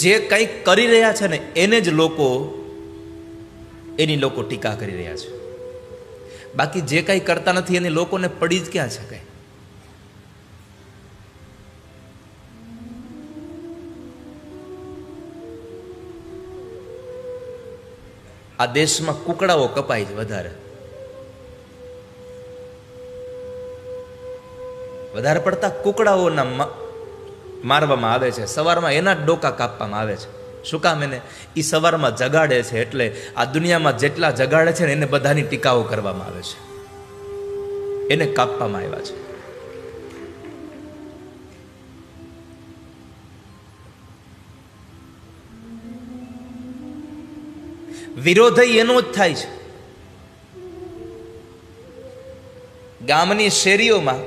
જે કંઈક કરી રહ્યા છે ને એને જ એની લોકો ટીકા કરી રહ્યા છે. બાકી જે કંઈ કરતા નથી એની લોકોને પડી જ ક્યાં છે કઈ. આ દેશમાં કુકડાઓ કપાય છે વધારે પડતા કુકડાઓના મારવામાં આવે છે. સવારમાં એના જ ડોકા કાપવામાં આવે છે. શું કામ? એને એ સવારમાં જગાડે છે એટલે આ દુનિયામાં જેટલા જગાડે છે ને એને બધાની ટીકાઓ કરવામાં આવે છે, એને કાપવામાં આવ્યા છે. વિરોધ એનો જ થાય છે. ગામની શેરીઓમાં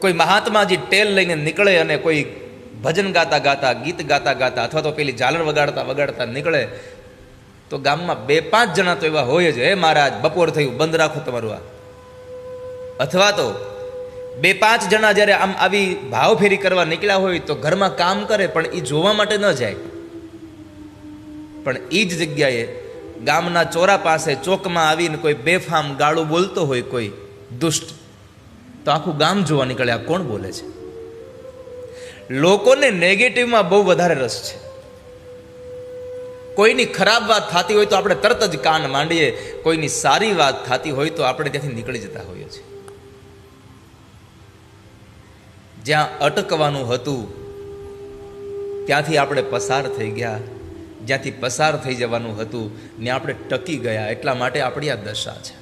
કોઈ મહાત્માજી ટેલ લઈને નીકળે અને કોઈ ભજન ગાતા ગાતા, ગીત ગાતા ગાતા અથવા તો પેલી ઝાલર વગાડતા વગાડતા નીકળે તો ગામમાં 2-5 જણા તો એવા હોય જ, હે મહારાજ બપોર થયું, બંધ રાખો તમારું આ. અથવા તો 2-5 જણા જ્યારે આમ આવી ભાવફેરી કરવા નીકળ્યા હોય તો ઘરમાં કામ કરે પણ એ જોવા માટે ન જાય. પણ એ જ જગ્યાએ ગામના ચોરા પાસે ચોકમાં આવીને કોઈ બેફામ ગાળું બોલતો હોય કોઈ દુષ્ટ, તો આખું ગામ જોવા નીકળે આ કોણ બોલે છે. લોકોને નેગેટિવમાં બહુ વધારે રસ છે. કોઈની ખરાબ વાત થતી હોય તો આપણે તરત જ કાન માંડીએ, કોઈની સારી વાત થતી હોય તો આપણે ત્યાંથી નીકળી જતા હોઈએ છીએ. જ્યાં અટકવાનું હતું ત્યાંથી આપણે પસાર થઈ ગયા, જ્યાંથી પસાર થઈ જવાનું હતું ને આપણે ટકી ગયા. એટલા માટે આપણી આ દશા છે.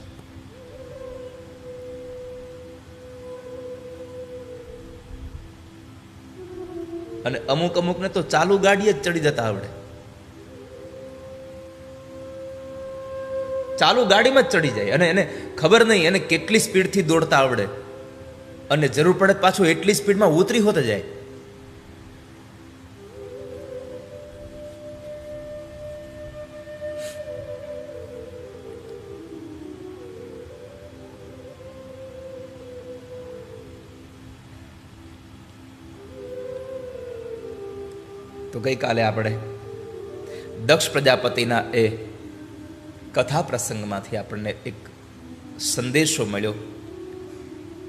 અને અમુકને તો ચાલુ ગાડીએ જ ચડી જતા આવડે, ચાલુ ગાડીમાં જ ચડી જાય અને એને ખબર નહીં એને કેટલી સ્પીડથી દોડતા આવડે, અને જરૂર પડે પાછું એટલી સ્પીડમાં ઉતરી હોતે જાય. તો ગઈકાલે આપણે દક્ષ પ્રજાપતિના એ કથા પ્રસંગમાંથી આપણને એક સંદેશો મળ્યો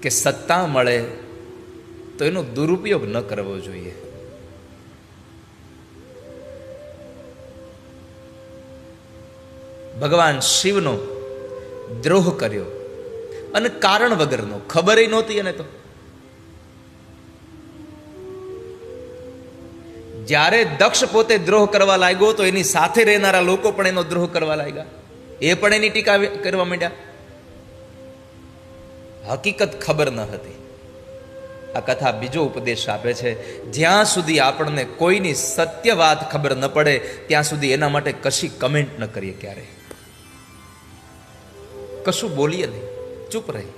કે સત્તા મળે તો એનો દુરુપયોગ ન કરવો જોઈએ. ભગવાન શિવનો દ્રોહ કર્યો અને કારણ વગરનો, ખબર નહોતી એને. તો જ્યારે દક્ષ પોતે દ્રોહ કરવા લાગ્યો તો એની સાથે રહેનારા લોકો પણ એનો દ્રોહ કરવા લાગ્યા, એ પણ એની ટીકા કરવા માંડ્યા. હકીકત ખબર ન હતી. આ કથા બીજો ઉપદેશ આપે છે, જ્યાં સુધી આપણને કોઈની સત્ય વાત ખબર ન પડે ત્યાં સુધી એના માટે કશી કમેન્ટ ન કરીએ, ક્યારે કશું બોલીએ નહીં, ચૂપ રહી.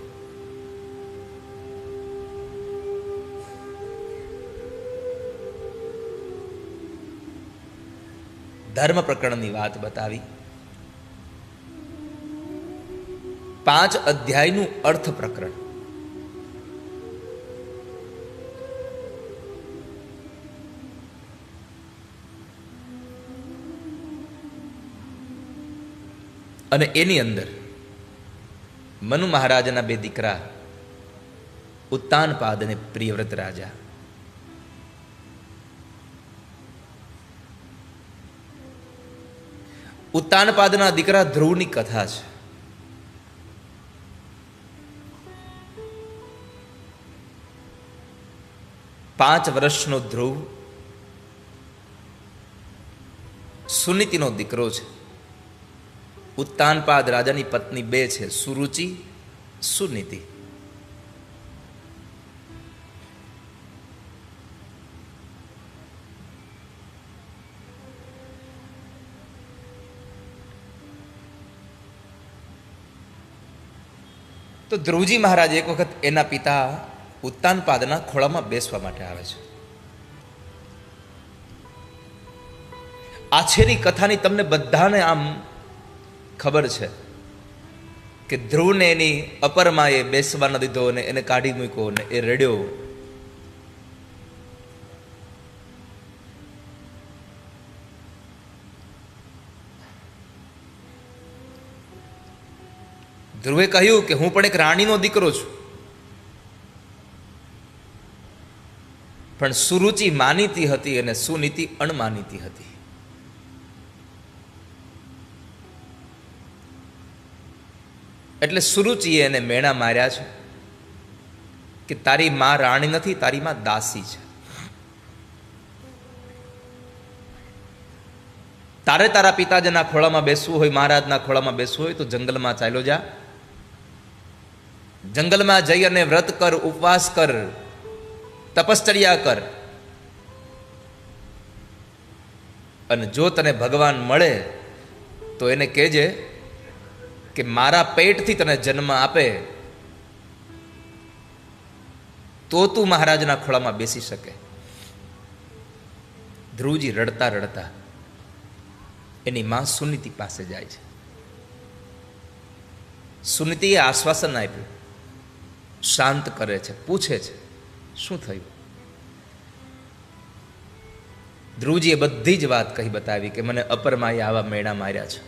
ધર્મ પ્રકરણની વાત બતાવી. 5 અધ્યાયનું અર્થ પ્રકરણ. અને એની અંદર મનુ મહારાજના 2 દીકરા ઉત્તાનપાદ અને પ્રિયવ્રત રાજા, ઉત્તાનપાદના દીકરા ધ્રુવની કથા છે. પાંચ વર્ષનો ધ્રુવ સુનીતિનો દીકરો છે. ઉત્તાનપાદ રાજાની પત્ની 2 છે, સુરુચિ, સુનીતિ. તો ધ્રુવજી મહારાજ એક વખત એના પિતા ઉત્તાનપાદના ખોળામાં બેસવા માટે આવે છે. આછેરી કથાની તમને બધાને આમ ખબર છે કે ધ્રુવને એની અપરમાએ બેસવા ન દીધો અને એને કાઢી મૂક્યો ને એ રડ્યો ધ્રુવે કહ્યું કે હું પણ એક રાણીનો દીકરો છું, પણ સુરુચિ માનીતી હતી અને સુનીતિ અણમાનીતી હતી. એટલે સુરુચિએ એને મેણા માર્યા છે કે તારી માં રાણી નથી, તારી માં દાસી છે. તારે તારા પિતાજીના ખોળામાં બેસવું હોય, મહારાજના ખોળામાં બેસવું હોય તો જંગલમાં ચાલ્યો જા. જંગલમાં જઈ અને વ્રત કર, ઉપવાસ કર, તપશ્ચર્યા કર, અને જો તને ભગવાન મળે તો એને કહેજે કે મારા પેટથી તને જન્મ આપે તો તું મહારાજના ખોળામાં બેસી શકે. ધ્રુવજી રડતા રડતા એની માં સુનીતિ પાસે જાય છે. સુનીતિએ આશ્વાસન આપ્યું, શાંત કરે છે, પૂછે છે શું થયું. ધ્રુવજીએ બધી જ વાત કહી બતાવી કે મને અપરમાએ આવા મેણા માર્યા છે.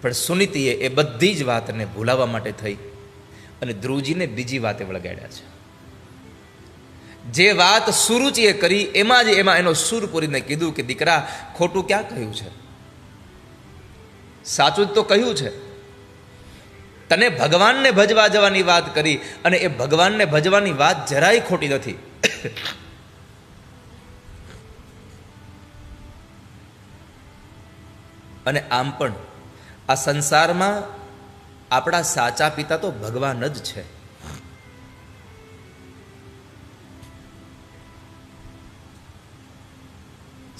પણ સુનીતિએ એ બધી જ વાતને ભૂલાવવા માટે થઈ અને ધ્રુવજીને બીજી વાતે વળગાડ્યા છે. જે વાત સુરુચિએ કરી એમાં એનો સુર પૂરીને કીધું કે દીકરા, ખોટું ક્યાં કહ્યું છે, સાચું જ તો કહ્યું છે. તને ભગવાનને ભજવા જવાની વાત કરી અને એ ભગવાનને ભજવાની વાત જરાય ખોટી નથી. અને આમ પણ આ સંસારમાં આપણા સાચા પિતા તો ભગવાન જ છે.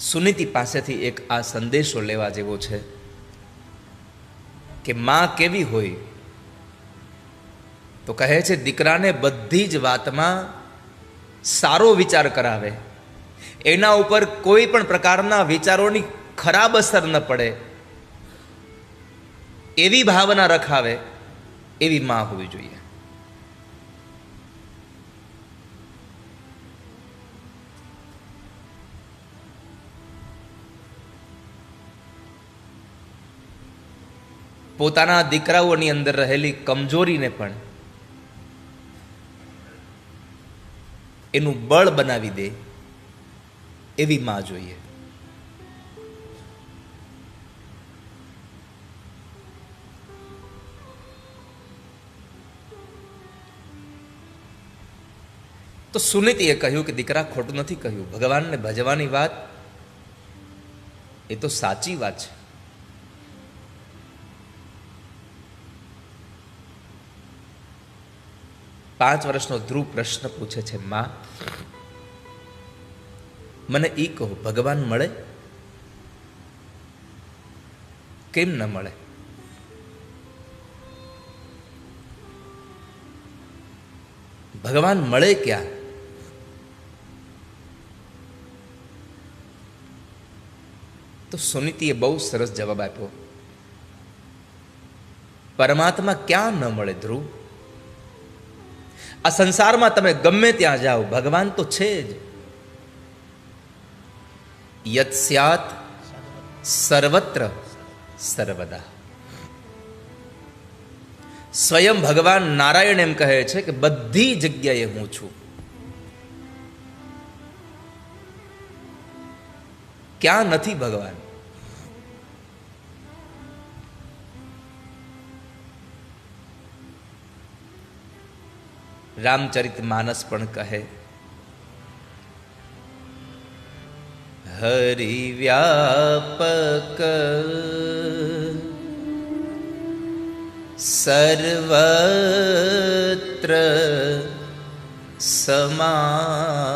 સુનીતિ પાસેથી એક આ સંદેશો લેવા જેવો છે કે માં કેવી હોય તો કહે છે દીકરાને બધી જ વાતમાં સારો વિચાર કરાવે, એના ઉપર કોઈ પણ પ્રકારના વિચારોની ખરાબ અસર ન પડે એવી ભાવના રખાવે, એવી માં હોવી જોઈએ. પોતાના દીકરાઓની અંદર રહેલી કમજોરીને પણ એનું બળ બનાવી દે એવી માં જોઈએ. તો સુનીતિએ કહ્યું કે દીકરા, ખોટું નથી કહ્યું, ભગવાનને ભજવાની વાત એ તો સાચી વાત છે. પાંચ વર્ષનો ધ્રુવ પ્રશ્ન પૂછે છે, માં મને ઈ કહો, ભગવાન મળે? કેમ ન મળે? ભગવાન મળે ક્યાં? તો સુનીતિએ બહુ સરસ જવાબ આપ્યો, પરમાત્મા ક્યાં ન મળે ધ્રુવ? આ સંસારમાં તમે ગમે ત્યાં જાઓ, ભગવાન તો છે જ. યત સ્યાત સર્વત્ર સર્વદા. સ્વયં ભગવાન નારાયણ એમ કહે છે કે બધી જગ્યાએ હું છું. ક્યાં નથી ભગવાન? રામચરિત માનસ પણ કહે, હરિ વ્યાપક સર્વત્ર સમાના.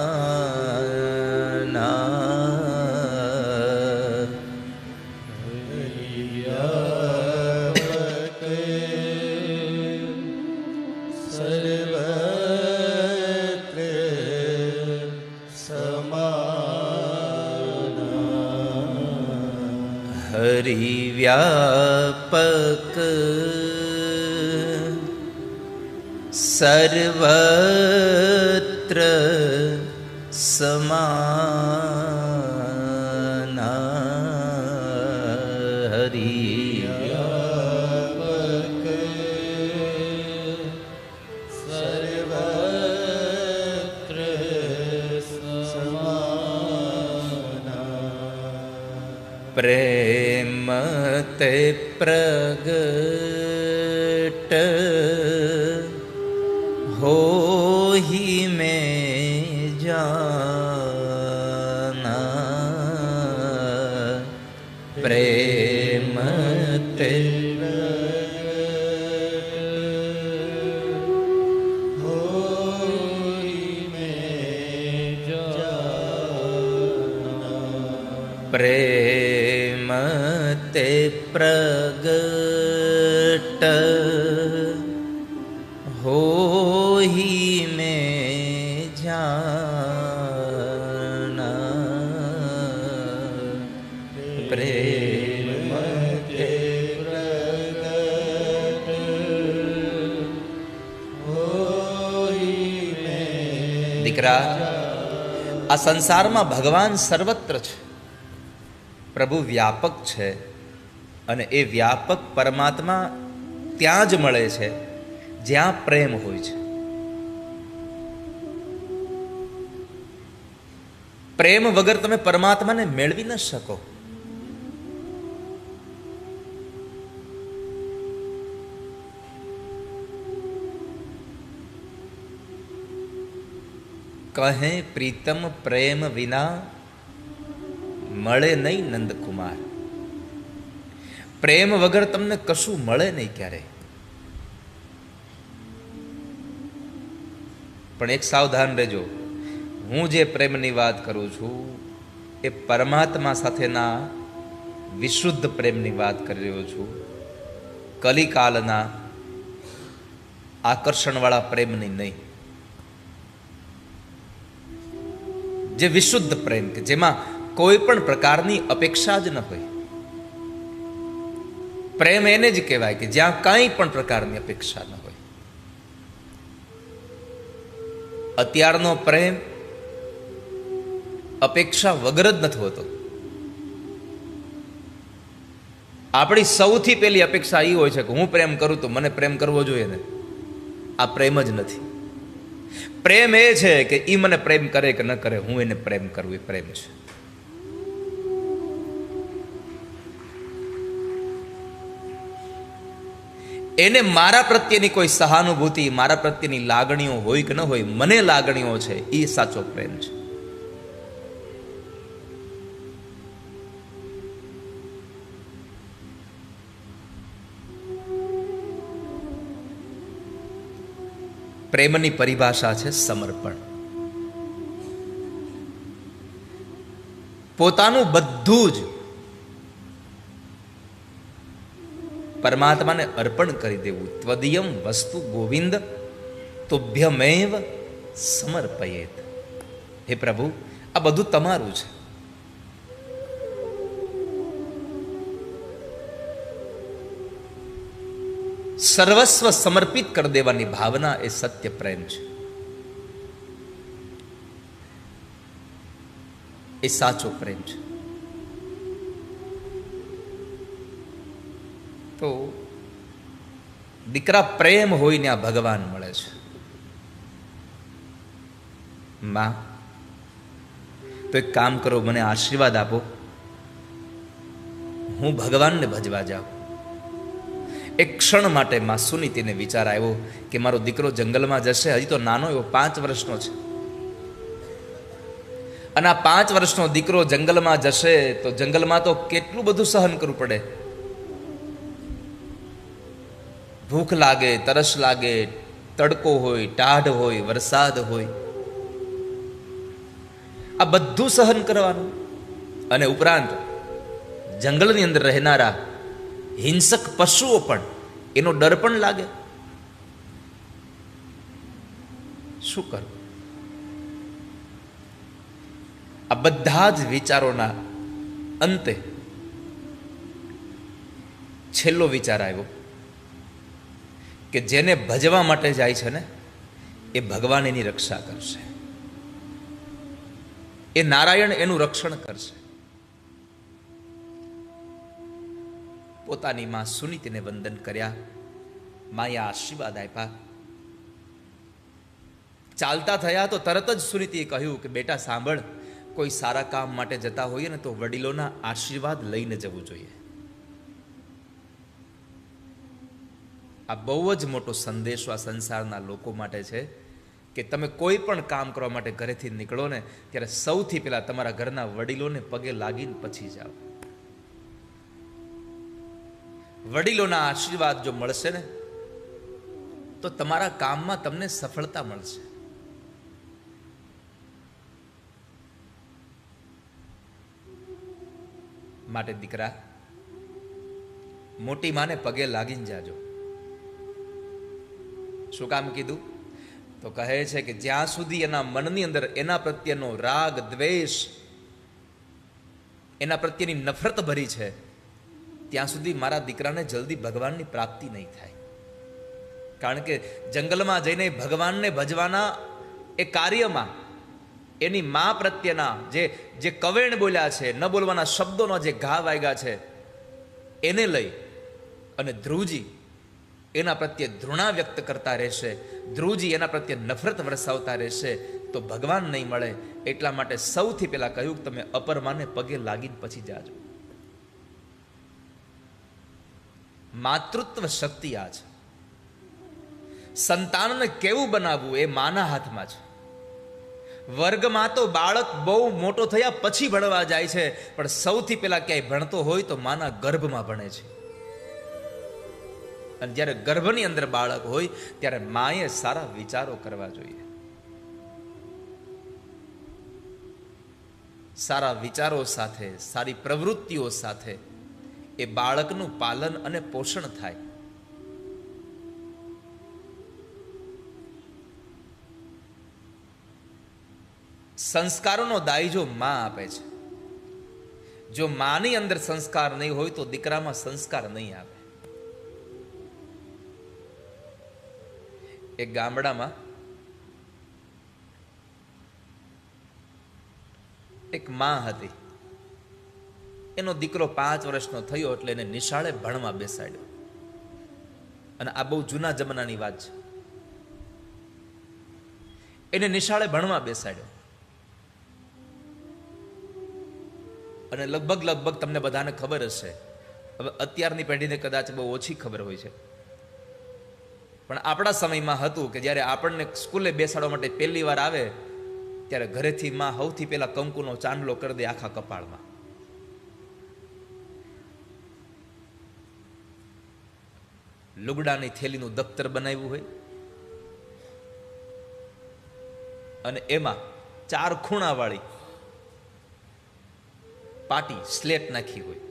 હરિવ્યાપક સર્વત્ર સમાના. હરિ તે પ્રગટ હોહી મેં જાના પ્રેમ તે પ્રેમ તે પ્રગટ હોહી મેં જાના પ્રેમ તે પ્રગટ હોહી મેં. દીકરા, આ સંસારમાં ભગવાન સર્વત્ર છે, પ્રભુ વ્યાપક છે, અને એ વ્યાપક પરમાત્મા ત્યાં જ મળે છે જ્યાં પ્રેમ હોય છે. પ્રેમ વગર તમે પરમાત્માને મેળવી ન શકો. કહે પ્રીતમ પ્રેમ વિના મળે નહીં નંદકુમાર. પ્રેમ વગર તમને કશું મળે નહીં ક્યારે. પણ એક સાવધાન રહેજો, હું જે પ્રેમની વાત કરું છું એ પરમાત્મા સાથેના વિશુદ્ધ પ્રેમની વાત કરી રહ્યો છું, કલિકાલના આકર્ષણવાળા પ્રેમની નહીં. જે વિશુદ્ધ પ્રેમ કે જેમાં કોઈ પણ પ્રકારની અપેક્ષા જ ન હોય. પ્રેમ એને જ કહેવાય કે જ્યાં કાંઈ પણ પ્રકારની અપેક્ષા ન હોય. અત્યારનો પ્રેમ અપેક્ષા વગર જ નથી હોતો. આપણી સૌથી પહેલી અપેક્ષા એ હોય છે કે હું પ્રેમ કરું તો મને પ્રેમ કરવો જોઈએ ને. આ પ્રેમ જ નથી. પ્રેમ એ છે કે ઈ મને પ્રેમ કરે કે ન કરે, હું એને પ્રેમ કરું, એ પ્રેમ છે. એને મારા પ્રત્યેની કોઈ સહાનુભૂતિ, મારા પ્રત્યેની લાગણીઓ હોય કે ન હોય, મને લાગણીઓ છે, એ સાચો પ્રેમ છે. પ્રેમની પરિભાષા છે સમર્પણ. પોતાનું બધું જ પરમાત્માને અર્પણ કરી દેવું. ત્વદીયમ વસ્તુ ગોવિંદ તુભ્યમેવ સમર્પયેત. હે પ્રભુ, આ બધું તમારું છે. સર્વસ્વ સમર્પિત કરી દેવાની ભાવના એ સત્ય પ્રેમ છે. એ સાચો પ્રેમ છે. તો દીકરા, પ્રેમ હોય ને આ ભગવાન મળે છે. માં, તો એક કામ કરો, મને આશીર્વાદ આપો, હું ભગવાનને ભજવા જાઉં. એક ક્ષણ માટે માં સુનીતિને વિચાર આવ્યો કે મારો દીકરો જંગલમાં જશે, હજી તો નાનો એવો 5 વર્ષનો છે, અને આ 5 વર્ષનો દીકરો જંગલમાં જશે તો જંગલમાં તો કેટલું બધું સહન કરવું પડે. ભૂખ લાગે, તરસ લાગે, તડકો હોય, ટાઢ હોય, વરસાદ હોય, આ બધું સહન કરવાનું. અને ઉપરાંત જંગલની અંદર રહેનારા હિંસક પશુઓ પણ, એનો ડર પણ લાગે. શું કરું? આ બધા જ વિચારોના અંતે છેલ્લો વિચાર આવ્યો કે જેને ભજવા માટે જાય છે ને, એ ભગવાન એની રક્ષા કરશે, એ નારાયણ એનું રક્ષણ કરશે. પોતાની માં સુનીતિને વંદન કર્યા, માએ આશીર્વાદ આપ્યા. ચાલતા થયા તો તરત જ સુનીતિએ કહ્યું કે બેટા સાંભળ, કોઈ સારા કામ માટે જતા હોઈએ ને તો વડીલોના આશીર્વાદ લઈને જવું જોઈએ. આ બહુ જ મોટો સંદેશો આ સંસારના લોકો માટે છે કે તમે કોઈ પણ કામ કરવા માટે ઘરેથી નીકળો ને ત્યારે સૌથી પહેલાં તમારા ઘરના વડીલોને પગે લાગીને પછી જાઓ. વડીલોના આશીર્વાદ જો મળશે ને તો તમારા કામમાં તમને સફળતા મળશે. માટે દીકરા, મોટી માને પગે લાગીને જાજો. શું કામ કીધું? તો કહે છે કે જ્યાં સુધી એના મનની અંદર એના પ્રત્યેનો રાગ, દ્વેષ, એના પ્રત્યેની નફરત ભરી છે, ત્યાં સુધી મારા દીકરાને જલ્દી ભગવાનની પ્રાપ્તિ નહીં થાય. કારણ કે જંગલમાં જઈને ભગવાનને ભજવાના એ કાર્યમાં એની મા પ્રત્યેના જે કવેણ બોલ્યા છે, ન બોલવાના શબ્દોનો જે ઘા વાગ્યા છે, એને લઈ અને ધ્રુવજી એના પ્રત્યે ધૃણા વ્યક્ત કરતા રહેશે, ધ્રુવજી એના પ્રત્યે નફરત વરસાવતા રહેશે, તો ભગવાન નહીં મળે. એટલા માટે સૌથી પહેલા કહ્યું કે તમે અપરમાને પગે લાગીને પછી જાજો. માતૃત્વ શક્તિ આ છે. સંતાનને કેવું બનાવવું એ માના હાથમાં છે. વર્ગમાં તો બાળક બહુ મોટો થયા પછી ભણવા જાય છે, પણ સૌથી પહેલા ક્યાંય ભણતો હોય તો માના ગર્ભમાં ભણે છે. અને જ્યારે ગર્ભની અંદર બાળક હોય ત્યારે માએ સારા વિચારો કરવા જોઈએ. સારા વિચારો સાથે, સારી પ્રવૃત્તિઓ સાથે એ બાળકનું પાલન અને પોષણ થાય. સંસ્કારોનો દાયજો માં આપે છે. જો માની અંદર સંસ્કાર નહીં હોય તો દીકરામાં સંસ્કાર નહીં આવે. એક ગામડામાં એક માં હતી. એનો દીકરો 5 વર્ષનો થયો એટલે એને નિશાળે ભણવા બેસાડ્યો. અને આ બહુ જૂના જમાનાની વાત છે. એને નિશાળે ભણવા બેસાડ્યો અને લગભગ તમને બધાને ખબર હશે, હવે અત્યારની પેઢીને કદાચ બહુ ઓછી ખબર હોય છે, પણ આપણા સમયમાં હતું કે જ્યારે આપણને સ્કૂલે બેસાડવા માટે પહેલી વાર આવે ત્યારે ઘરેથી માં સૌથી પહેલા કંકુનો ચાંદલો કરી દે આખા કપાળમાં. લુગડાની થેલીનું દફતર બનાવ્યું હોય અને એમાં 4 ખૂણાવાળી પાટી સ્લેટ નાખી હોય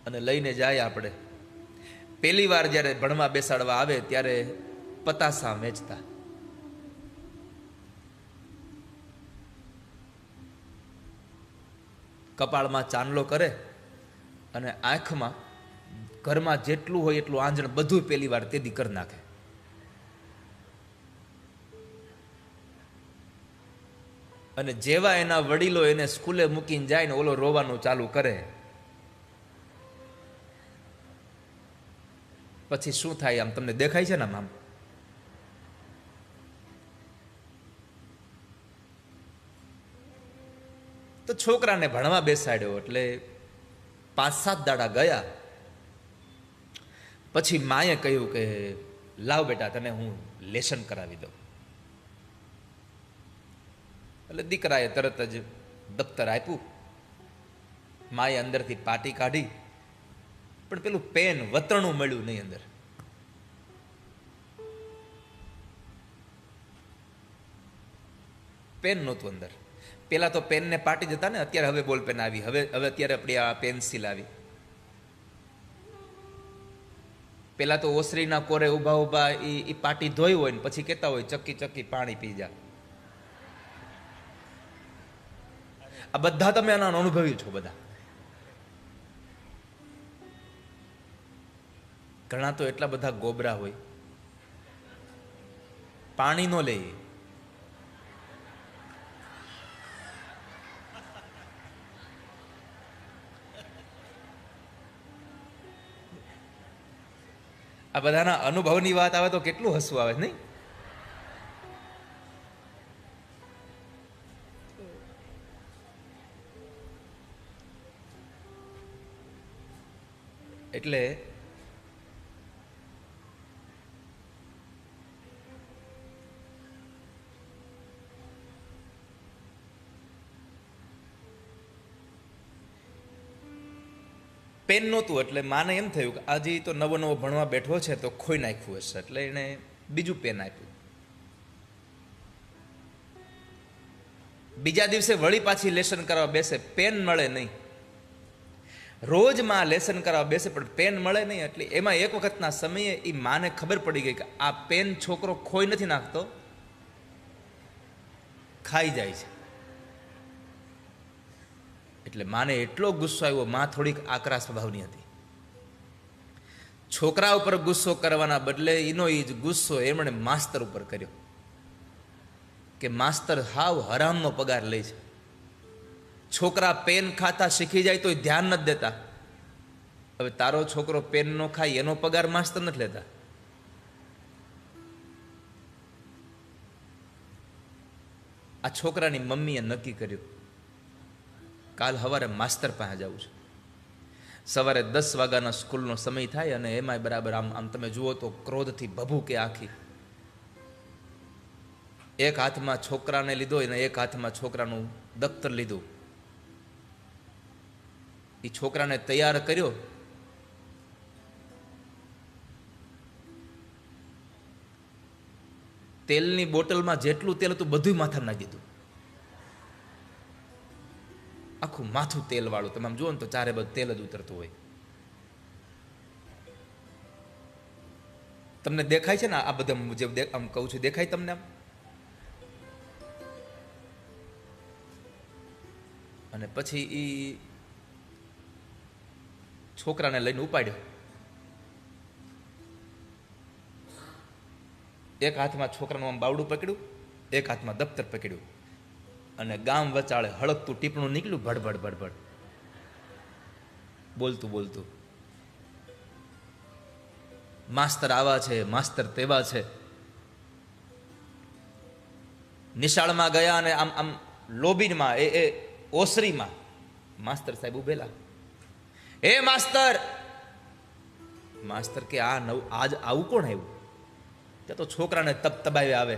અને લઈને જાય. આપણે પહેલી વાર જ્યારે ભણવા બેસાડવા આવે ત્યારે પતાસા વેચતા. કપાળમાં ચાંદલો કરે અને આંખમાં ઘરમાં જેટલું હોય એટલું આંજણ બધું પહેલી વાર તેદી કરી નાખે. અને જેવા એના વડીલો એને સ્કૂલે મૂકીને જાય ને ઓલો રોવાનું ચાલુ કરે, પછી શું થાય આમ તમને દેખાય છે ને આમ? તો છોકરાને ભણવા બેસાડ્યો એટલે 5-7 દાડા ગયા. પછી માએ કહ્યું કે લાવ બેટા તને હું લેસન કરાવી દઉં. એટલે દીકરાએ તરત જ દફતર આપ્યું. માએ અંદરથી પાટી કાઢી, પણ પેલું પેન વતરણું મળ્યું નહીં અંદર. પેન નહોતું અંદર. પેલા તો પેનને પાટી જતા ને, અત્યારે હવે બોલ પેન આવી, હવે અત્યારે આપણી આ પેન્સિલ આવી. પેલા તો ઓસરીના કોરે ઊભા એ પાટી ધોઈ હોય ને પછી કહેતા હોય ચક્કી પાણી પી જા. આ બધા તમે આના અનુભવી છો બધા. ઘણા તો એટલા બધા ગોબરા હોય, પાણી નો લે. આ બધાના અનુભવની વાત આવે તો કેટલું હસવું આવે નહીં? એટલે પેન નહોતું એટલે માને એમ થયું કે આજે તો નવો નવો ભણવા બેઠો છે તો ખોઈ નાખ્યું હશે, એટલે એણે બીજું પેન આપ્યું. બીજા દિવસે વળી પાછી લેસન કરવા બેસે, પેન મળે નહીં. રોજ માં લેસન કરવા બેસે પણ પેન મળે નહીં. એટલે એમાં એક વખતના સમયે એ માને ખબર પડી ગઈ કે આ પેન છોકરો ખોઈ નથી નાખતો, ખાઈ જાય છે. એટલે માને એટલો ગુસ્સો આવ્યો. માં થોડીક આકરા સ્વભાવની હતી. છોકરા ઉપર ગુસ્સો કરવાના બદલે એનો એ જ ગુસ્સો એમણે માસ્તર ઉપર કર્યો કે માસ્તર હાવ હરામનો પગાર લે છે. છોકરા પેન ખાતા શીખી જાય તો ધ્યાન નથી દેતા. હવે તારો છોકરો પેન નો ખાય એનો પગાર માસ્તર નથી લેતા. આ છોકરાની મમ્મીએ નક્કી કર્યું કાલ સવારે માસ્તર પાસે જવું છે. સવારે 10 વાગ્યાનો સ્કૂલનો સમય થાય અને એમાંય બરાબર આમ તમે જુઓ તો ક્રોધથી ભભૂકે આખી. એક હાથમાં છોકરાને લીધો અને એક હાથમાં છોકરાનું દફતર લીધું. એ છોકરાને તૈયાર કર્યો. તેલની બોટલમાં જેટલું તેલ હતું બધું માથામાં નાખી દીધું. આખું માથું તેલ વાળું. તમે આમ જુઓ ને તો ચારે બધું તેલ જ ઉતરતું હોય. તમને દેખાય છે ને આ બધા જે આમ કહું છું, દેખાય તમને આમ? અને પછી એ છોકરાને લઈને ઉપાડ્યો. એક હાથમાં છોકરાનું આમ બાવડું પકડ્યું, એક હાથમાં દફતર પકડ્યું અને ગામ વચાળે હળકતું ટીપણું નીકળ્યું, ભડભડ ભડભડ બોલતું બોલતું. માસ્તર આવા છે, માસ્તર તેવા છે. નિશાળમાં ગયા અને આમ આમ લોબીનમાં એ ઓસરીમાં માસ્તર સાહેબ ઉભેલા. એ માસ્તર! માસ્તર કે આ આજ આવું કોણ આવ્યું? ત્યાં તો છોકરાને તબતબાવી આવે.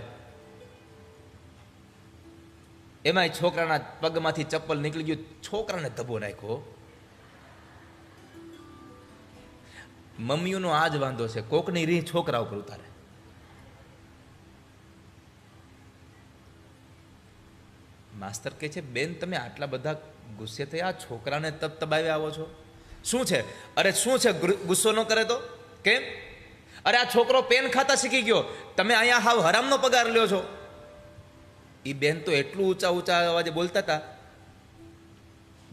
એમાંય છોકરાના પગમાંથી ચપ્પલ નીકળી ગયું, છોકરાને ધબ્બો નાખ્યો. મમ્મીઓનો આ જ વાંધો છે, કોકની રીહ છોકરા ઉપર ઉતારે. માસ્તર કહે છે, બેન તમે આટલા બધા ગુસ્સે થયા, છોકરાને તબતબાવી આવો છો, શું છે? અરે શું છે, ગુસ્સો ન કરે તો કેમ? અરે આ છોકરો પેન ખાતા શીખી ગયો, તમે અહીંયા હાવ હરામનો પગાર લ્યો છો. એ બેન તો એટલું ઊંચા ઊંચા અવાજે બોલતા હતા,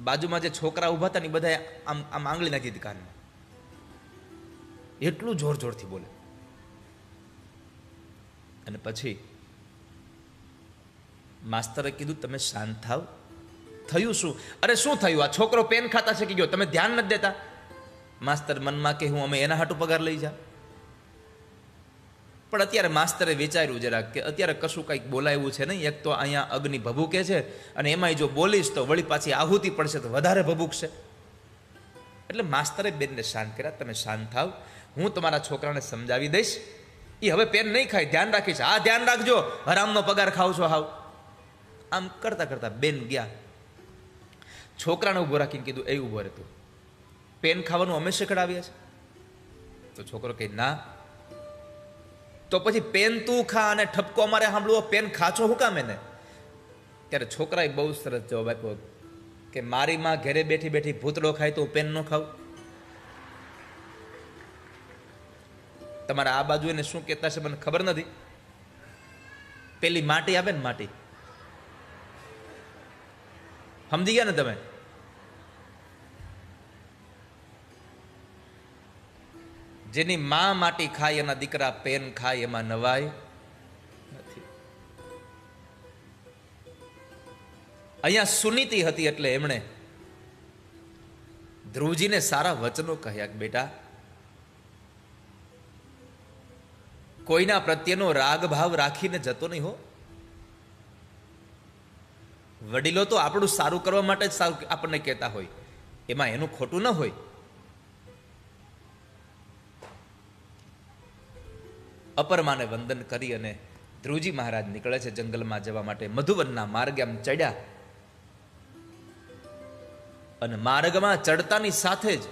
બાજુમાં જે છોકરા ઊભા હતા ને બધા આમ આમ આંગળી નાખી હતી કાનમાં. એટલું જોર જોરથી બોલે. અને પછી માસ્તરે કીધું તમે શાંત થાવ. થયું શું? અરે શું થયું? આ છોકરો પેન ખાતા શીખી ગયો, તમે ધ્યાન નથી દેતા. માસ્તર મનમાં કે હું અમે એના હાટું પગાર લઈ જા. પણ અત્યારે માસ્તરે વિચાર્યું જરાક કે અત્યારે કશું કંઈક બોલાવ્યું છે નહીં. એક તો અહીંયા અગ્નિ ભભૂકે છે અને એમાંય જો બોલીશ તો વળી પાછી આહુતિ પડશે તો વધારે ભભૂકશે. એટલે માસ્તરે બેનને શાંત કર્યા. તમે શાંત થાવ, હું તમારા છોકરાને સમજાવી દઈશ. એ હવે પેન નહીં ખાય, ધ્યાન રાખીશ. હા ધ્યાન રાખજો, હરામનો પગાર ખાવ છો હાવ. આમ કરતા કરતા બેન ગયા. છોકરાને ઊભો રાખીને કીધું, એ ઊભો રહે, તું પેન ખાવાનું અમે શીખડાવીએ છે? તો છોકરો કહે ના. તો પછી પેન તું ખા અને ઠપકો અમારે સાંભળવો, પેન ખાચો હું કામ એને? ત્યારે છોકરાએ બહુ સરસ જવાબ આપ્યો કે મારી માં ઘરે બેઠી બેઠી ભૂતળો ખાય તો હું પેન ન ખાવ? તમારા આ બાજુ એને શું કહેતા છે મને ખબર નથી. પેલી માટી આવે ને, માટી સમજી ગયા ને તમે? જેની માં માટી ખાય એના દીકરા પેન ખાય, એમાં નવાય નથી. અહીંયા સુનીતિ હતી એટલે એમણે ધ્રુવજીને સારા વચનો કહ્યા કે બેટા, કોઈના પ્રત્યેનો રાગ ભાવ રાખીને જતો નહીં હો. વડીલો તો આપણું સારું કરવા માટે જ સારું આપણને કહેતા હોય, એમાં એનું ખોટું ન હોય. અપરમાને વંદન કરી અને ધ્રુવજી મહારાજ નીકળે છે જંગલમાં જવા માટે. મધુવનના માર્ગે આમ ચડ્યા અને માર્ગમાં ચડતાની સાથે જ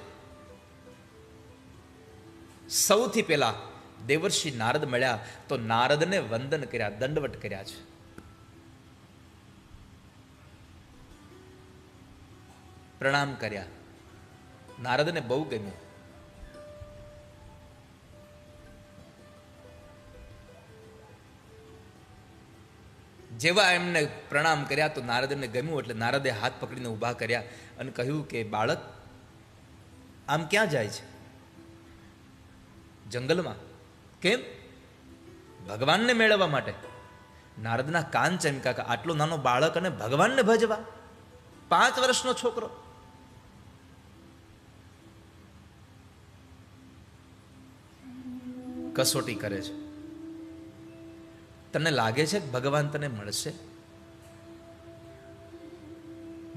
સૌથી પહેલા દેવર્ષિ નારદ મળ્યા તો નારદને વંદન કર્યા, દંડવટ કર્યા છે. પ્રણામ કર્યા. નારદને બહુ ગમ્યું. જેવા એમને પ્રણામ કર્યા તો નારદને ગમ્યું એટલે નારદે હાથ પકડીને ઊભા કર્યા અને કહ્યું કે બાળક આમ ક્યાં જાય છે? જંગલમાં. કેમ? ભગવાનને મેળવવા માટે. નારદના કાન ચમક્યા કે આટલો નાનો બાળક અને ભગવાનને ભજવા? 5 વર્ષનો છોકરો. કસોટી કરે છે. તને લાગે છે કે ભગવાન તને મળશે?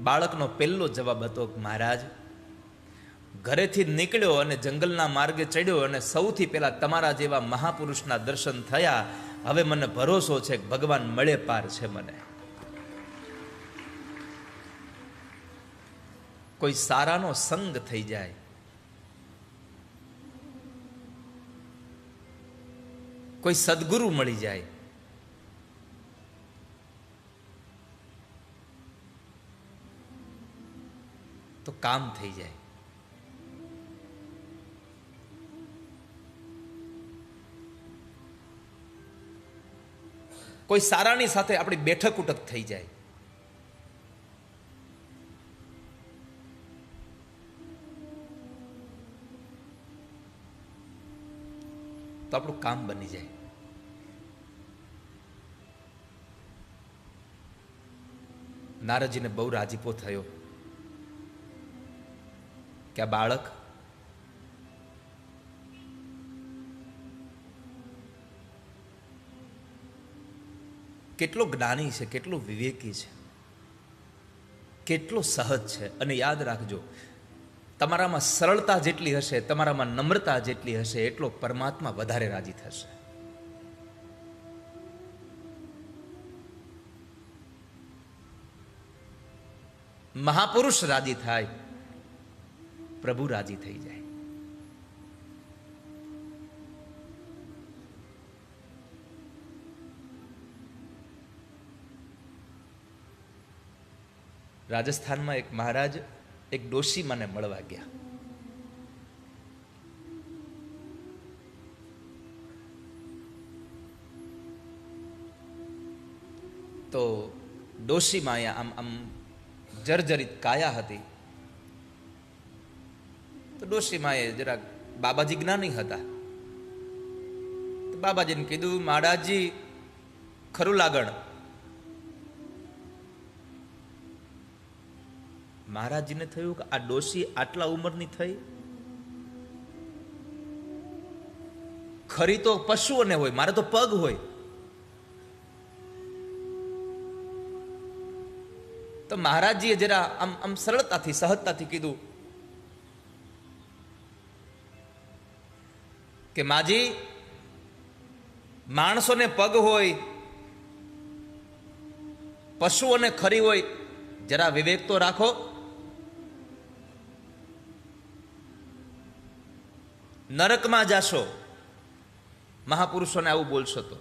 બાળકનો પહેલો જવાબ હતો કે મહારાજ, ઘરેથી નીકળ્યો અને જંગલના માર્ગે ચડ્યો અને સૌથી પહેલા તમારા જેવા મહાપુરુષના દર્શન થયા. હવે મને ભરોસો છે કે ભગવાન મળે પાર છે મને. કોઈ સારાનો સંગ થઈ જાય, કોઈ સદગુરુ મળી જાય, તો કામ થઈ જાય. કોઈ સારાની સાથે આપણી બેઠક ઉઠક થઈ જાય, તો આપણું કામ બની જાય. નારદજીને બહુ રાજીપો થયો કે આ બાળક કેટલો જ્ઞાની છે, કેટલો વિવેકી છે, કેટલો સહજ છે. અને યાદ રાખજો, તમારામાં સરળતા જેટલી હશે, તમારામાં નમ્રતા જેટલી હશે, એટલો પરમાત્મા વધારે રાજી થશે. મહાપુરુષ રાજી થાય, પ્રભુ રાજી થઈ જાય. રાજસ્થાનમાં એક મહારાજ એક ડોશીમાને મળવા ગયા. તો ડોશીમાં આમ આમ જર્જરિત કાયા હતી. તો ડોશીમાએ જરાક બાબાજી જ્ઞાની હતા. તો બાબાજીને કીધું, મહારાજજી ખરું લાગણ. મહારાજજીને થયું કે આ ડોશી આટલા ઉંમરની થઈ, ખરી તો પશુઓને હોય, મારે તો પગ હોય. તો મહારાજજીએ જરા આમ આમ સરળતાથી સહજતાથી કીધું કે માજી, માણસોને પગ હોય, પશુઓને ખરી હોય, જરા વિવેક તો રાખો. નરકમાં જાશો મહાપુરુષોને આવું બોલશો તો.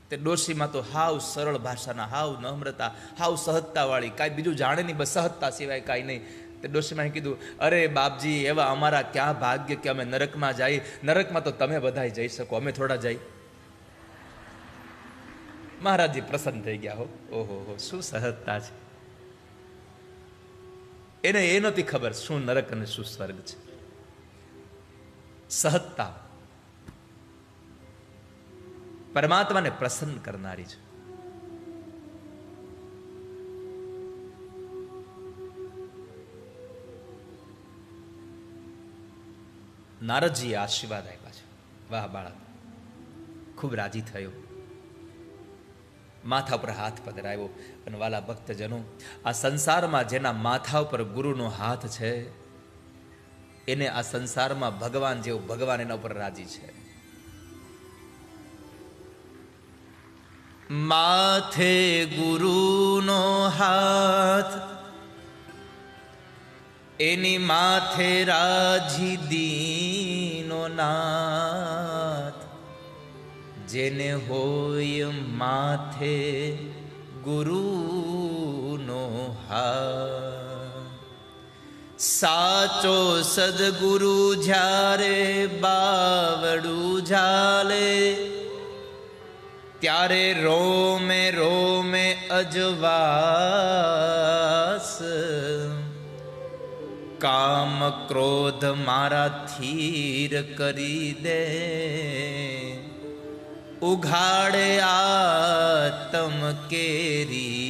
તે ડોશીમાં તો હાવ સરળ ભાષાના, હાવ નમ્રતા, હાવ સહજતા વાળી, કાંઈ બીજું જાણે નહીં, બસ સહજતા સિવાય કાંઈ નહીં. તે ડોશીમાં કીધું, અરે બાપજી, એવા અમારા ક્યાં ભાગ્ય કે અમે નરકમાં જઈએ. નરકમાં તો તમે બધા જઈ શકો, અમે થોડા જઈ. મહારાજજી પ્રસન્ન થઈ ગયા. હો ઓહો હો, શું સહજતા છે. એને એ નહોતી ખબર શું નરક અને શું સ્વર્ગ છે. સહજતા પરમાત્માને પ્રસન્ન કરનારી છે. નારદજીએ આશીર્વાદ આપ્યા છે. વાહ બાળક, ખૂબ રાજી થયો. માથા પર હાથ પધરાવ્યો. અને વાલા ભક્તજનો, આ સંસારમાં જેના માથા ઉપર ગુરુનો હાથ છે, એને આ સંસારમાં ભગવાન જેવો ભગવાન એના ઉપર રાજી છે. માથે ગુરુનો હાથ, એની માથે રાજી દીનો નાથ, જેને હોય માથે ગુરુનો હાથ. સાચો સદગુરુ જ્યારે બાવડું ઝાલે, ત્યારે રોમે રોમે અજવાસ. કામ ક્રોધ મારા થીર કરી દે, ઉઘાડે આતમ કેરી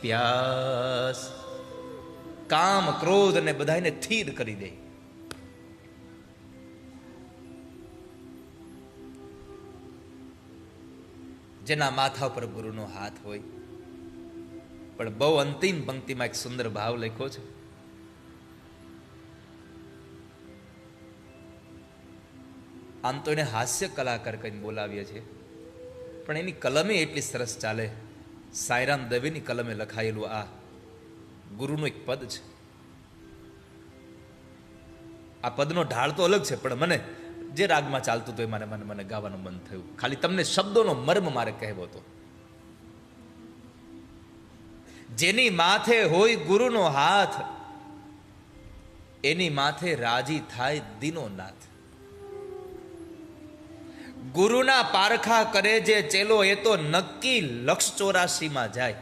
પ્યાસ. કામ ક્રોધ ને બધાને થીર કરી દે. જેના માથા પર ગુરુનો હાથ હોય. પણ બહુ અંતિમ પંક્તિમાં એક સુંદર ભાવ લખ્યો છે. આમ તો એને હાસ્ય કલાકાર કહીને બોલાવીએ છીએ, પણ એની કલમે એટલી સરસ ચાલે. સાંઈરામ દવેની કલમે લખાયેલું આ ગુરુનું એક પદ છે. આ પદનો ઢાળ તો અલગ છે, પણ મને જે રાગમાં ચાલતું હતું એ મને ગાવાનું મન થયું. ખાલી તમને શબ્દોનો મર્મ મારે કહેવો હતો. જેની માથે હોય ગુરુનો હાથ, એની માથે રાજી થાય દીનો નાથ. ગુરુના પારખા કરે જે ચેલો, એ તો નક્કી લક્ષ 84 માં જાય.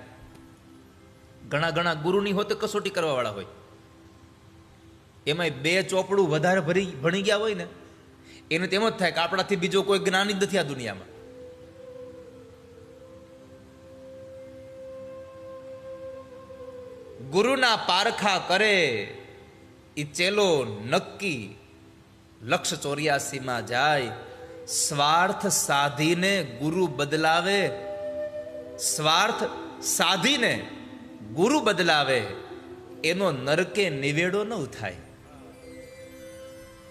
ઘણા ગુરુની હોતે કસોટી કરવા વાળા હોય, એમાં 2 ચોપડું વધારે ભણી ગયા હોય ને, એને તેમ જ થાય કે આપણાથી બીજો કોઈ જ્ઞાની નથી આ દુનિયામાં. ગુરુના પારખા કરે ઈ ચેલો નક્કી લક્ષ 84 માં જાય. સ્વાર્થ સાધીને ગુરુ બદલાવે, સ્વાર્થ સાધીને ગુરુ બદલાવે, એનો નરકે નિવેડો ન થાય.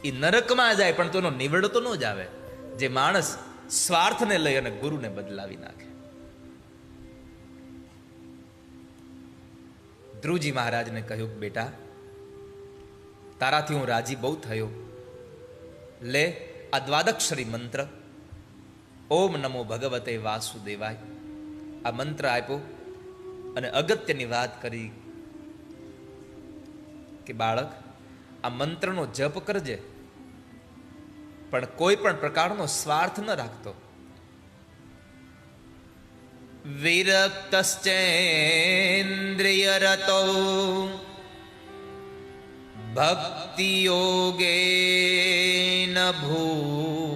એ નરકમાં જાય પણ તેનો નિવેડો તો ન જ આવે, જે માણસ સ્વાર્થને લઈ અને ગુરુને બદલાવી નાખે. ધ્રુવજી મહારાજને કહ્યું, બેટા તારાથી હું રાજી બહુ થયો, લે આ દ્વાદક્ષરી મંત્ર ઓમ નમો ભગવતે વાસુદેવાય, આ મંત્ર આપ્યો અને અગત્યની વાત કરી કે બાળક આ મંત્રનો જપ કરજે, પણ કોઈ પણ પ્રકારનો સ્વાર્થ ન રાખતો. વિરક્તશ્ચેન્દ્રિય રતો ભક્તિ યોગેન ભૂયસા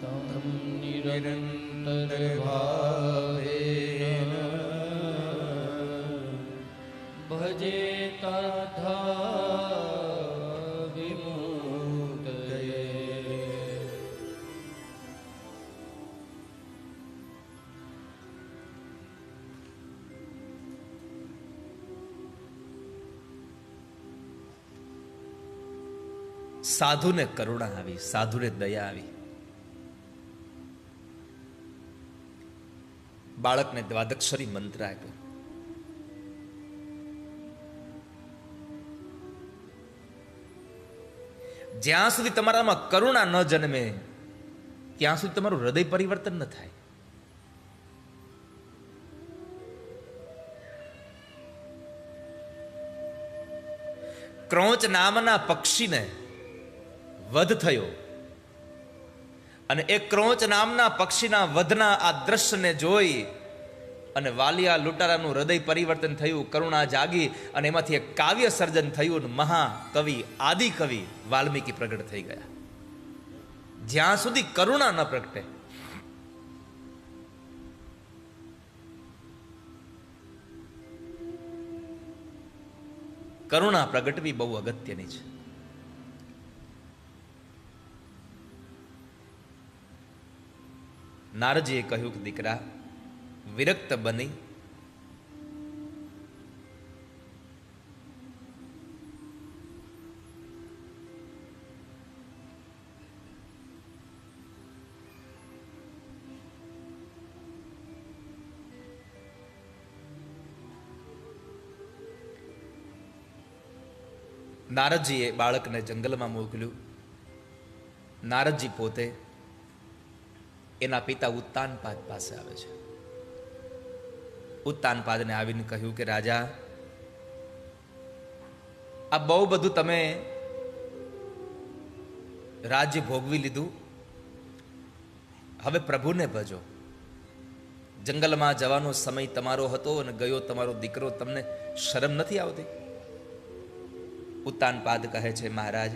તમ નિરંતર ભાવેન ભજેતા વિમુક્તયે. સાધુને કરુણા આવી, સાધુને દયા આવી. બાળકને દ્વાદક્ષરી મંત્ર આપ્યો. જ્યાં સુધી તમારામાં કરુણા ન જન્મે ત્યાં સુધી તમારું હૃદય પરિવર્તન ન થાય. ક્રોંચ નામના પક્ષીને વધ થયો અને એ ક્રોંચ નામના પક્ષીના વધના આ દ્રશ્યને જોઈ અને વાલિયા લૂંટારાનું હૃદય પરિવર્તન થયું, કરુણા જાગી અને એમાંથી એક કાવ્ય સર્જન થયું. મહાકવિ આદિ કવિ વાલ્મીકી પ્રગટ થઈ ગયા. જ્યાં સુધી કરુણા ન પ્રગટે, કરુણા પ્રગટવી બહુ અગત્યની છે. નારજીએ કહ્યું કે દીકરા વિરક્ત બની નારદજીએ બાળકને જંગલમાં મોકલ્યું. નારદજી પોતે એના પિતા ઉત્તાનપાદ પાસે આવે છે. ઉત્તાનપાદને આવીને કહ્યું કે રાજા, આ બહુ બધું તમે રાજ્ય ભોગવી લીધું, હવે પ્રભુને ભજો. જંગલમાં જવાનો સમય તમારો હતો અને ગયો તમારો દીકરો, તમને શરમ નથી આવતી? ઉત્તાનપાદ કહે છે, મહારાજ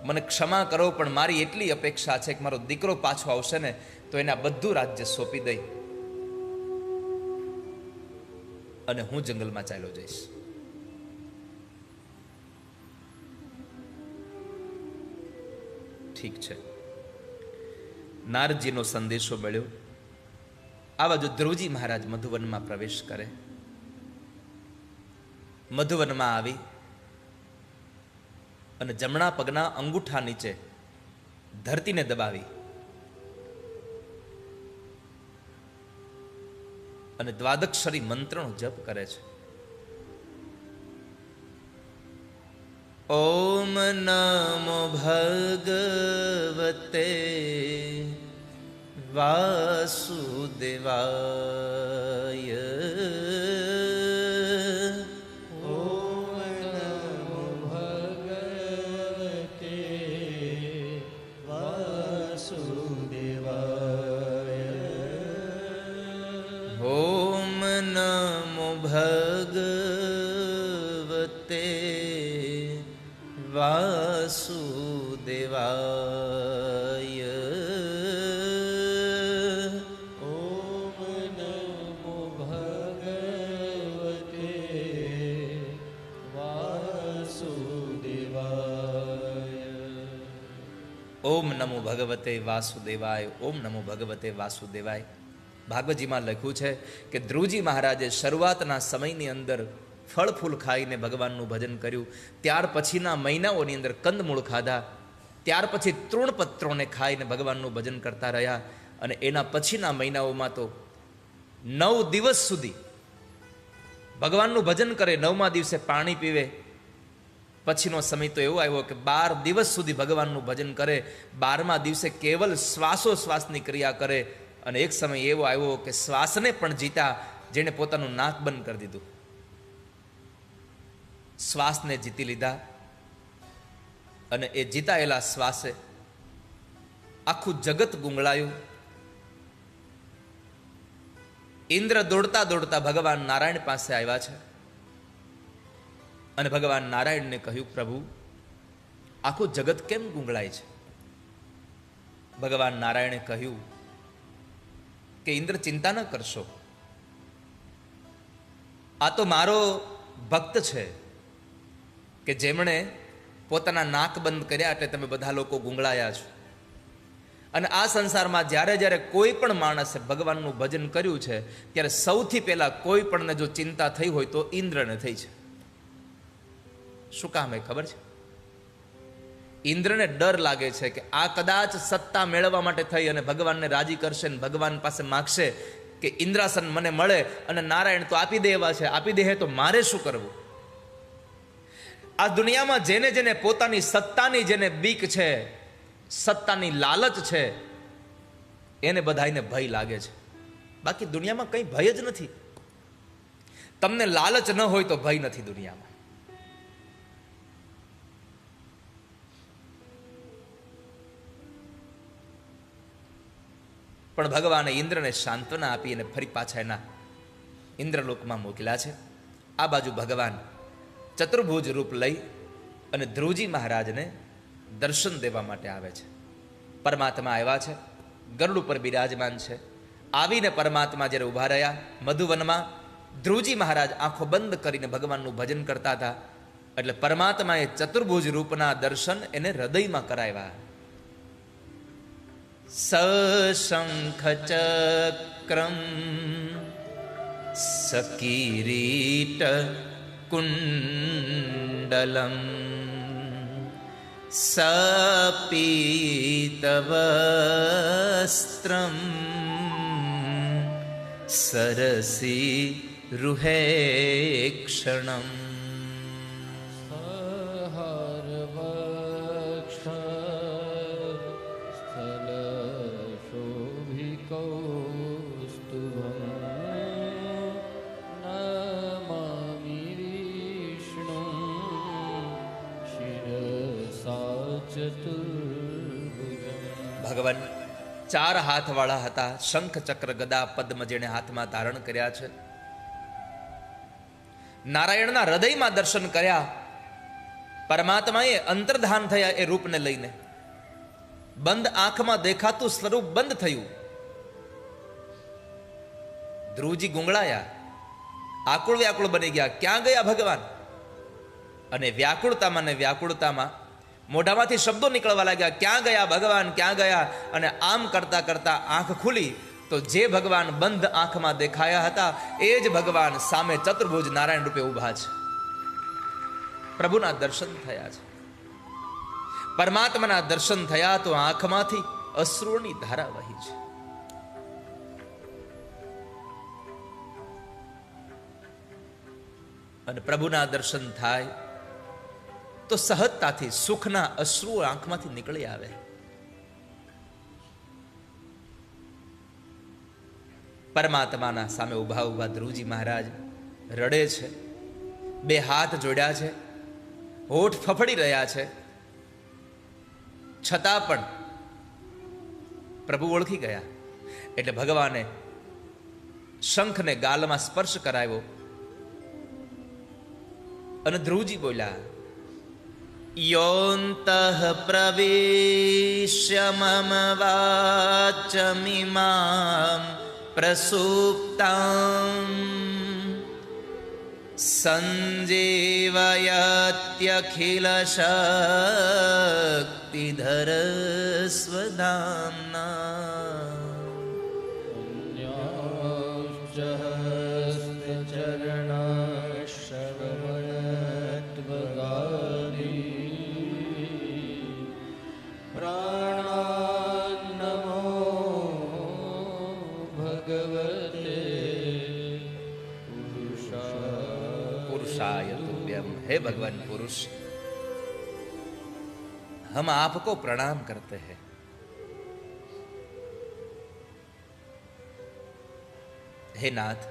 મને ક્ષમા કરો, પણ મારી એટલી અપેક્ષા છે કે મારો દીકરો પાછો આવશે ને તો એને આ બધું રાજ્ય સોંપી દઈ અને હું જંગલમાં ચાલ્યો જઈશ. ઠીક છે. નારદજીનો સંદેશો મળ્યો. આ બાજુ ધ્રુવજી મહારાજ મધુવનમાં પ્રવેશ કરે. મધુવનમાં આવી અને જમણા પગના અંગૂઠા નીચે ધરતીને દબાવી અને દ્વાદક્ષરી મંત્રનો જપ કરે છે. ઓમ નમો ભગવતે વાસુદેવાય. ઓમ નમો ભગવતે વાસુદેવાય. ઓમ નમો ભગવતે વાસુદેવાય. ઓમ નમો ભગવતે વાસુદેવાય. ઓમ નમો ભગવતે વાસુદેવાય. ભાગવતજીમાં લખ્યું છે કે ધ્રુવજી મહારાજે શરૂઆતના સમયની અંદર ફળ ફૂલ ખાઈને ભગવાનનું ભજન કર્યું. ત્યાર પછીના મહિનાઓની અંદર કંદમૂળ ખાધા, ત્યાર પછી તૃણપત્રોને ખાઈને ભગવાનનું ભજન કરતા રહ્યા. અને એના પછીના મહિનાઓમાં તો 9 દિવસ સુધી ભગવાનનું ભજન કરે, 9મા દિવસે પાણી પીવે. પછીનો સમય તો એવો આવ્યો કે 12 દિવસ સુધી ભગવાનનું ભજન કરે, 12મા દિવસે કેવલ શ્વાસોશ્વાસની ક્રિયા કરે. અને એક સમય એવો આવ્યો કે શ્વાસને પણ જીતા, જેણે પોતાનું નાક બંધ કરી દીધું. શ્વાસને જીતી લીધા અને એ જીતાયેલા શ્વાસે આખું જગત ગુંગળાયું. ઇન્દ્ર દોડતા દોડતા ભગવાન નારાયણ પાસે આવ્યા છે અને ભગવાન નારાયણને કહ્યું, પ્રભુ આખું જગત કેમ ગુંગળાય છે? ભગવાન નારાયણે કહ્યું કે ઇન્દ્ર ચિંતા ન કરશો, આ તો મારો ભક્ત છે કે જેમણે પોતાના નાક બંધ કર્યા એટલે તમે બધા લોકો ગુંગળાયા છો. અને આ સંસારમાં જ્યારે જ્યારે કોઈ પણ માણસે ભગવાનનું ભજન કર્યું છે ત્યારે સૌથી પહેલા કોઈ પણને જો ચિંતા થઈ હોય તો ઇન્દ્રને થઈ છે. શું કામ એ ખબર છે? ઇન્દ્રને ડર લાગે છે કે આ કદાચ સત્તા મેળવવા માટે થઈ અને ભગવાનને રાજી કરશે ને ભગવાન પાસે માગશે કે ઇન્દ્રાસન મને મળે, અને નારાયણ તો આપી દે એવા છે, આપી દે તો મારે શું કરવું? આ દુનિયામાં જેને જેને પોતાની સત્તાની જેને બીક છે, સત્તાની લાલચ છે, એને બધાને ભય લાગે છે. બાકી દુનિયામાં કંઈ ભય જ નથી. તમને લાલચ ન હોય તો ભય નથી દુનિયામાં. પણ ભગવાને ઇન્દ્રને સાંત્વના આપી અને ફરી પાછા એના ઇન્દ્રલોકમાં મોકલ્યા છે. આ બાજુ ભગવાન ચતુર્ભુજ રૂપ લઈ અને ધ્રુવજી મહારાજને દર્શન દેવા માટે આવે છે. પરમાત્મા આવ્યા છે, ગરુડ ઉપર બિરાજમાન છે. આવીને પરમાત્મા જ્યારે ઊભા રહ્યા મધુવનમાં, ધ્રુવજી મહારાજ આંખો બંધ કરીને ભગવાનનું ભજન કરતા હતા. એટલે પરમાત્માએ ચતુર્ભુજ રૂપના દર્શન એને હૃદયમાં કરાવ્યા. સશંખ ચક્રમ સકિરીટ કુંડલમ સપીતવસ્ત્રમ સરસી રૂહેક્ષણમ. ચતુર્ભુજમ. ભગવાન 4 હાથવાળા હતા. શંખ, ચક્ર, ગદા, પદ્મ જેણે હાથમાં ધારણ કર્યા છે. નારાયણના હૃદયમાં દર્શન કર્યા. પરમાત્માએ અંતર્ધાન થયા એ રૂપને લઈને. બંધ આંખમાં દેખાતું સ્વરૂપ બંધ થયું. ધ્રુવજી ગુંગળાયા, આકુળ વ્યાકુળ બની ગયા. ક્યાં ગયા ભગવાન? અને વ્યાકુળતામાં ને વ્યાકુળતામાં મોઢામાંથી શબ્દો નીકળવા લાગ્યા, ક્યાં ગયા ભગવાન, ક્યાં ગયા? અને આમ કરતા કરતા આંખ ખુલી તો જે ભગવાન બંધ આંખમાં દેખાયા હતા એ જ ભગવાન સામે ચતુર્ભુજ નારાયણ રૂપે ઊભા છે. પ્રભુના દર્શન થયા છે. પરમાત્માના દર્શન થયા તો આંખમાંથી અશ્રુની ધારા વહી છે. અને પ્રભુના દર્શન થાય તો સહજતાથી સુખના અશ્રુ આંખમાંથી નીકળી આવે. પરમાત્માના સામે ઊભા ઊભા ધ્રુવજી મહારાજ રડે છે. 2 હાથ જોડ્યા છે, હોઠ ફફડી રહ્યા છે. છતાં પણ પ્રભુ ઓળખી ગયા. એટલે ભગવાને શંખને ગાલમાં સ્પર્શ કરાવ્યો અને ધ્રુવજી બોલ્યા, યોંતઃ પ્રવિશ્ય મમ વાચમિમામ પ્રસુપ્તામ સંજીવયત્યખિલ શક્તિધર સ્વધામ્ના पुरुषाय तुभ्यम। हे भगवान पुरुष, हम आपको प्रणाम करते हैं। हे नाथ,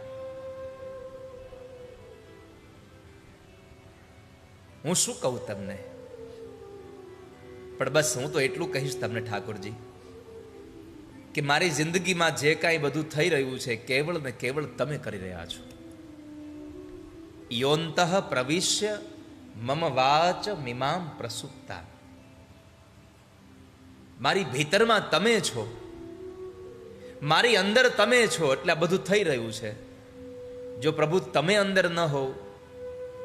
હું શું કહું તમને, પણ બસ હું તો એટલું કહીશ તમને ઠાકોરજી કે મારી જિંદગીમાં જે કાંઈ બધું થઈ રહ્યું છે કેવળ ને કેવળ તમે કરી રહ્યા છો. યોંતઃ પ્રવિશ્ય મમ વાચ મિમામ પ્રસુપ્તા, મારી ભીતરમાં તમે છો, મારી અંદર તમે છો, એટલે આ બધું થઈ રહ્યું છે. જો પ્રભુ તમે અંદર ન હો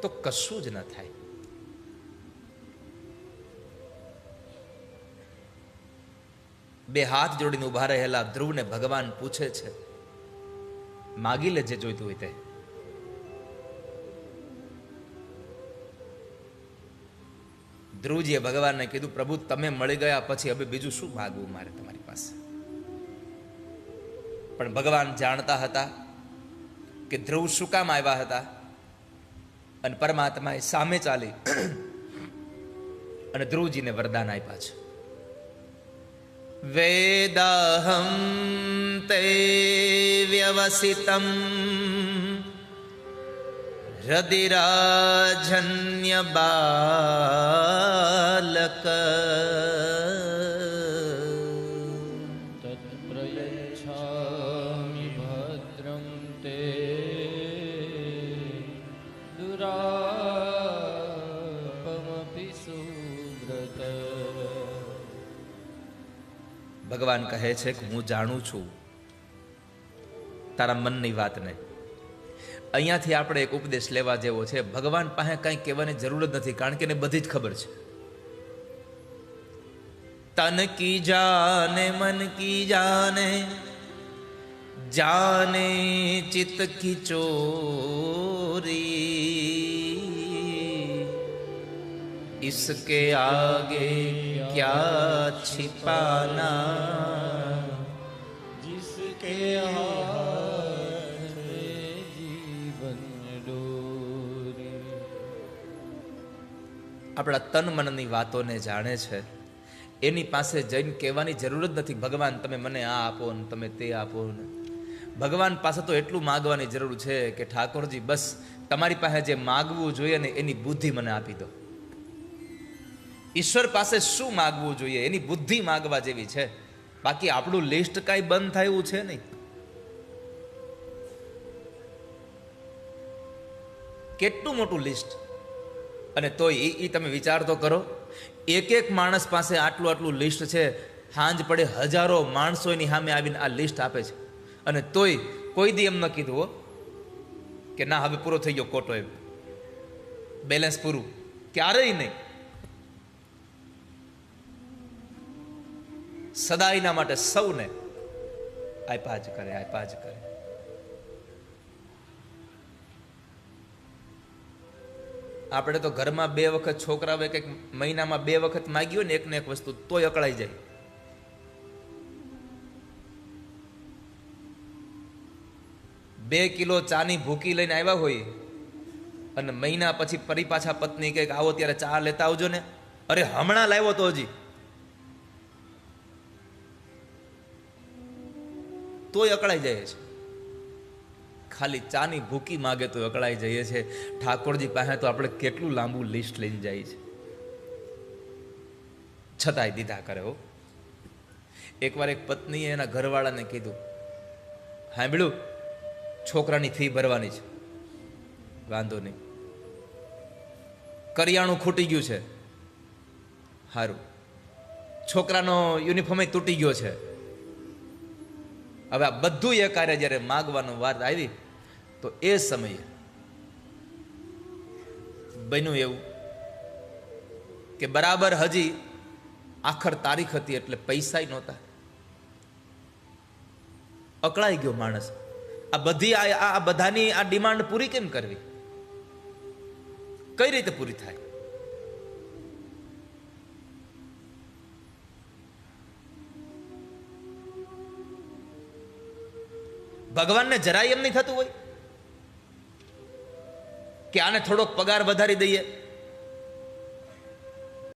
તો કશું જ ન થાય. બે હાથ જોડીને ઉભા રહેલા ધ્રુવને ભગવાન પૂછે છે, માગી લે જે જોઈતું હોય તે. ધ્રુવજીએ ભગવાનને કીધું, પ્રભુ તમે મળી ગયા પછી હવે બીજું શું માગવું મારે તમારી પાસે. પણ ભગવાન જાણતા હતા કે ધ્રુવ શું કામ આવ્યા હતા, અને પરમાત્માએ સામે ચાલી અને ધ્રુવજીને વરદાન આપ્યા છે. વેદાહમ તે વ્યવસિતમ હૃદિરાજન્ય બાલક તત્પ્રયચ્છામિ ભદ્રં તે દુરાપમપિ સુવ્રત. ભગવાન કહે છે કે હું જાણું છું તારા મનની વાતને. અહીંયાથી આપણે એક ઉપદેશ લેવા જેવો છે. ભગવાન પાસે કંઈ કહેવાની જરૂર જ નથી, કારણ કે એને બધી જ ખબર છે. તન કી જાને મન કી જાને, જાને ચિત્ત કી ચોરી, इसके आगे क्या छिपाना, जिसके हाथ में जीवन डोरी. આપણા તન મનની વાતોને જાણે છે, એની પાસે જઈને કહેવાની જરૂર જ નથી, ભગવાન તમે મને આ આપો ને તમે તે આપો ને. ભગવાન પાસે તો એટલું માગવાની જરૂર છે કે ઠાકોરજી બસ તમારી પાસે જે માગવું જોઈએ ને એની બુદ્ધિ મને આપી દો. ઈશ્વર પાસે શું માગવું જોઈએ એની બુદ્ધિ માગવા જેવી છે. બાકી આપણું લિસ્ટ કાંઈ બંધ થાય એવું છે નહીં. કેટલું મોટું લિસ્ટ. અને તોય એ તમે વિચાર તો કરો, એક એક માણસ પાસે આટલું આટલું લિસ્ટ છે. સાંજ પડે હજારો માણસો એની સામે આવીને આ લિસ્ટ આપે છે, અને તોય કોઈ દી એમ ન કીધું હો કે ના હવે પૂરો થઈ ગયો કોટો, એમ બેલેન્સ પૂરું, ક્યારેય નહીં. સદાયના માટે સૌને આપ્યા જ કરે, આપ્યા જ કરે. આપણે તો ઘરમાં 2 વખત છોકરાઓએ કંઈક મહિનામાં 2 વખત માગ્યું ને એકને એક વસ્તુ, તોય અકળાઈ જાય. બે કિલો ચાની ભૂકી લઈને આવ્યા હોય અને મહિના પછી ફરી પાછા પત્ની કંઈક આવો ત્યારે ચા લેતા આવજો ને, અરે હમણાં લાવ્યો તો હજી, તોય અકળાઈ જાય છે. ખાલી ચાની ભૂકી માગે તો અકળાઈ જઈએ છે. ઠાકોરજી પાસે તો આપણે કેટલું લાંબુ લિસ્ટ લઈને જાય છે, છતાંય દીધા કરે હો. એકવાર એક પત્નીએ એના ઘરવાળાને કીધું, સાંભળ્યું છોકરાની ફી ભરવાની છે, વાંધો નહીં, કરિયાણું ખૂટી ગયું છે, સારું, છોકરાનો યુનિફોર્મ તૂટી ગયો છે. હવે આ બધું એ કાર્ય જ્યારે માગવાનો વાત આવી તો એ સમયે બન્યું એવું કે બરાબર હજી આખર તારીખ હતી એટલે પૈસા નહોતા. અકળાઈ ગયો માણસ. આ બધી આ બધાની આ ડિમાન્ડ પૂરી કેમ કરવી, કઈ રીતે પૂરી થાય? ભગવાનને જરાય એમ નહીં થતું હોય કે આને થોડોક પગાર વધારી દઈએ,